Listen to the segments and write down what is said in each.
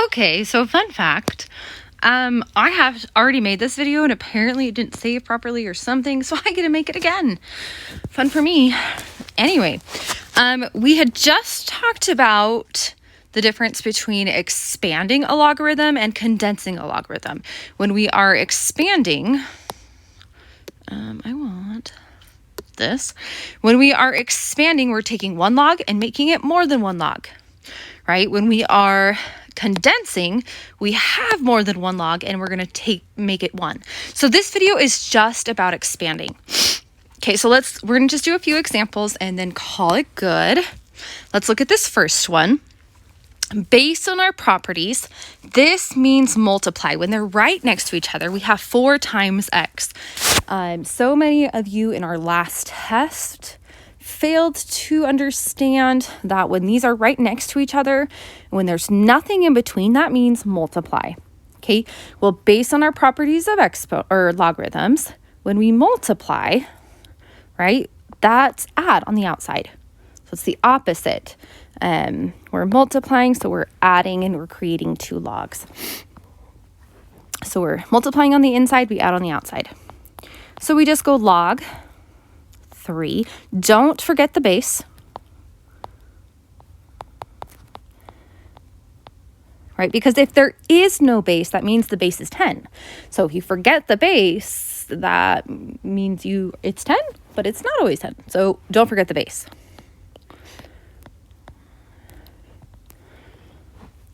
Okay, so fun fact. I have already made this video and apparently it didn't save properly or something, so I get to make it again. Fun for me. Anyway, we had just talked about the difference between expanding a logarithm and condensing a logarithm. When we are expanding, I want this. When we are expanding, we're taking one log and making it more than one log, right? When we are condensing, we have more than one log and we're going to make it one. So this video is just about expanding. Okay, so we're going to just do a few examples and then call it good. Let's look at this first one. Based on our properties, this means multiply. When they're right next to each other, we have 4 times x. So many of you in our last test failed to understand that when these are right next to each other, when there's nothing in between, that means multiply. Okay, well, based on our properties of logarithms, when we multiply, right, that's add on the outside. So it's the opposite. We're multiplying, so we're adding and we're creating 2 logs. So we're multiplying on the inside, we add on the outside. So we just go log 3. Don't forget the base. Right? Because if there is no base, that means the base is 10. So if you forget the base, that means it's 10, but it's not always 10. So don't forget the base.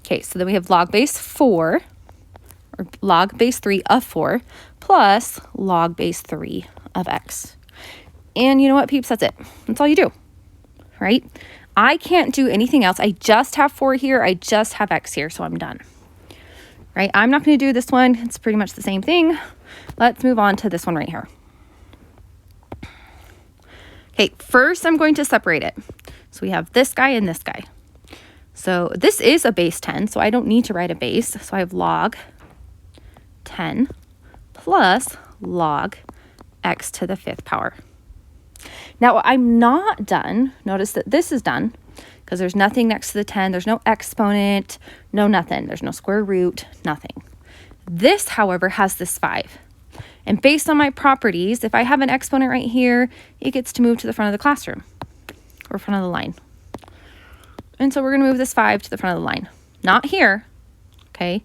Okay, so then we have log base 4, or log base 3 of 4, plus log base 3 of x. And you know what, peeps? That's it. That's all you do, right? I can't do anything else. I just have 4 here. I just have x here, so I'm done, right? I'm not going to do this one. It's pretty much the same thing. Let's move on to this one right here. Okay, first I'm going to separate it. So we have this guy and this guy. So this is a base 10, so I don't need to write a base. So I have log 10 plus log x to the 5th power. Now I'm not done. Notice that this is done because there's nothing next to the 10. There's no exponent, no nothing. There's no square root, nothing. This, however, has this 5. And based on my properties, if I have an exponent right here, it gets to move to the front of the classroom or front of the line. And so we're going to move this 5 to the front of the line. Not here, okay?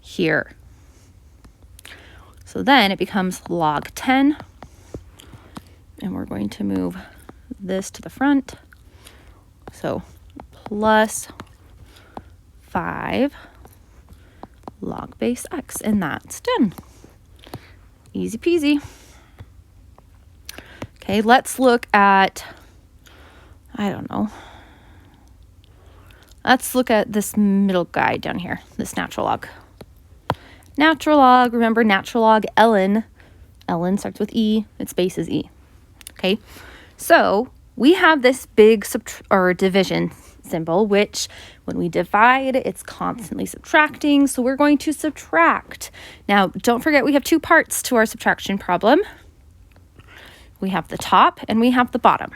Here. So then it becomes log 10. And we're going to move this to the front. So plus 5 log base x. And that's done. Easy peasy. Okay, let's look at, I don't know. Let's look at this middle guy down here, this natural log. Natural log, remember natural log, ln starts with e, its base is e. Okay, so we have this big division symbol, which when we divide, it's constantly subtracting, so we're going to subtract. Now, don't forget we have 2 parts to our subtraction problem. We have the top and we have the bottom.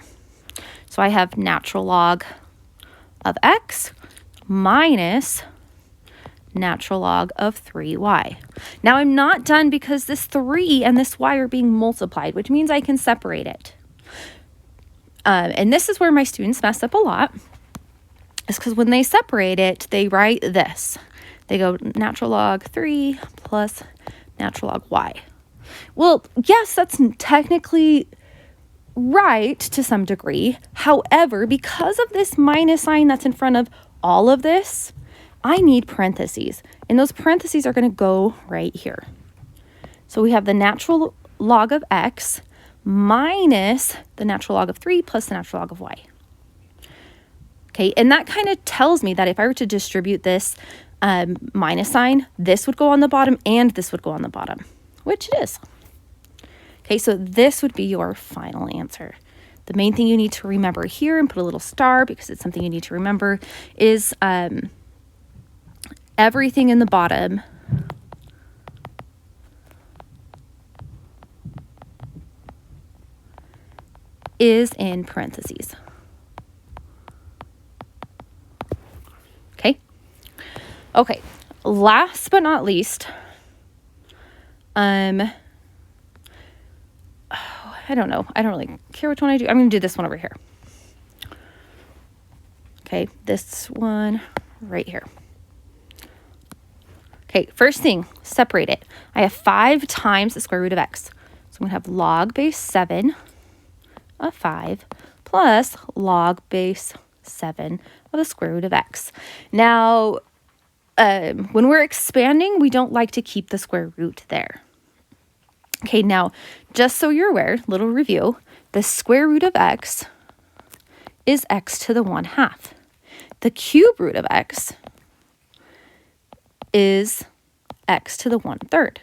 So I have natural log of x minus natural log of 3y. Now I'm not done because this 3 and this y are being multiplied, which means I can separate it. And this is where my students mess up a lot, is because when they separate it, they write this. They go natural log 3 plus natural log y. Well, yes, that's technically right to some degree. However, because of this minus sign that's in front of all of this, I need parentheses. And those parentheses are going to go right here. So we have the natural log of x minus the natural log of 3 plus the natural log of y. Okay, and that kind of tells me that if I were to distribute this minus sign, this would go on the bottom and this would go on the bottom, which it is. Okay, so this would be your final answer. The main thing you need to remember here, and put a little star because it's something you need to remember, is everything in the bottom is in parentheses. Okay? Okay, last but not least, I don't know. I don't really care which one I do. I'm going to do this one over here. Okay, this one right here. Okay, first thing, separate it. I have 5 times the square root of x. So I'm going to have log base 7 of 5 plus log base 7 of the square root of x. Now, when we're expanding, we don't like to keep the square root there. Okay, now, just so you're aware, little review, the square root of x is x to the 1/2. The cube root of x is x to the 1/3,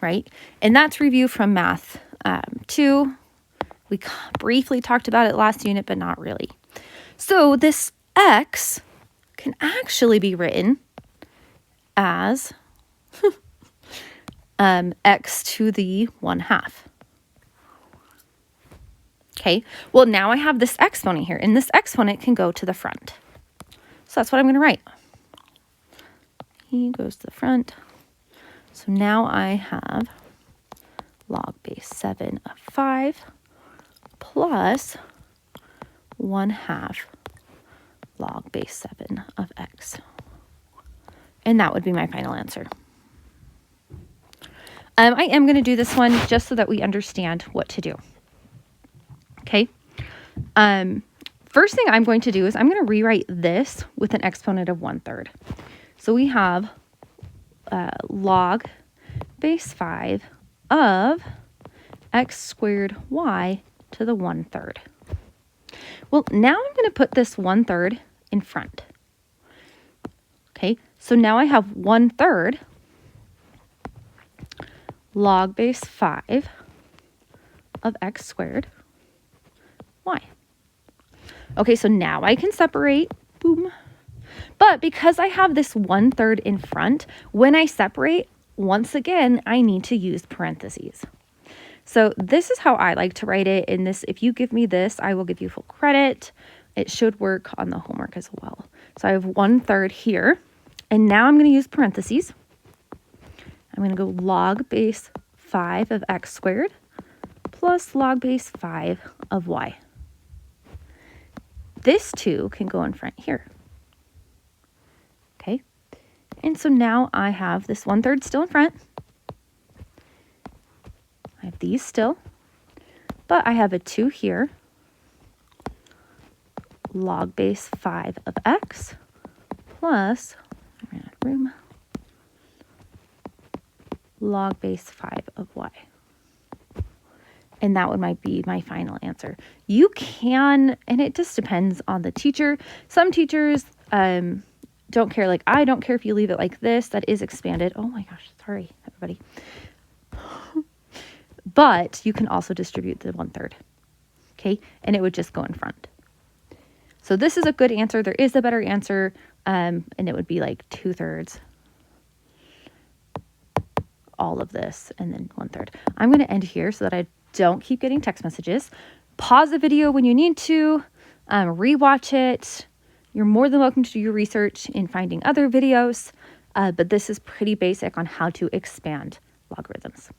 right? And that's review from math 2. We briefly talked about it last unit, but not really. So this x can actually be written as x to the 1/2. Okay, well, now I have this exponent here, and this exponent can go to the front. So that's what I'm going to write. He goes to the front. So now I have log base 7 of 5 plus 1/2 log base 7 of x. And that would be my final answer. I am going to do this one just so that we understand what to do. Okay. First thing I'm going to do is I'm going to rewrite this with an exponent of 1/3. So we have log base 5 of x squared y to the 1/3. Well, now I'm going to put this 1/3 in front. Okay, so now I have 1/3 log base 5 of x squared y. Okay, so now I can separate, boom. But because I have this 1/3 in front, when I separate, once again, I need to use parentheses. So this is how I like to write it. In this, if you give me this, I will give you full credit. It should work on the homework as well. So I have 1/3 here, and now I'm going to use parentheses. I'm going to go log base 5 of x squared plus log base 5 of y. This 2 can go in front here. Okay, and so now I have this 1/3 still in front. I have these still, but I have a 2 here, log base 5 of x plus, I ran out of room, log base 5 of y. And that would might be my final answer. You can, and it just depends on the teacher. Some teachers don't care. Like, I don't care if you leave it like this. That is expanded. Oh my gosh, sorry, everybody. But you can also distribute the 1/3. Okay, and it would just go in front. So this is a good answer. There is a better answer, and it would be like 2/3. All of this, and then 1/3. I'm going to end here so that I don't keep getting text messages. Pause the video when you need to, rewatch it. You're more than welcome to do your research in finding other videos, but this is pretty basic on how to expand logarithms.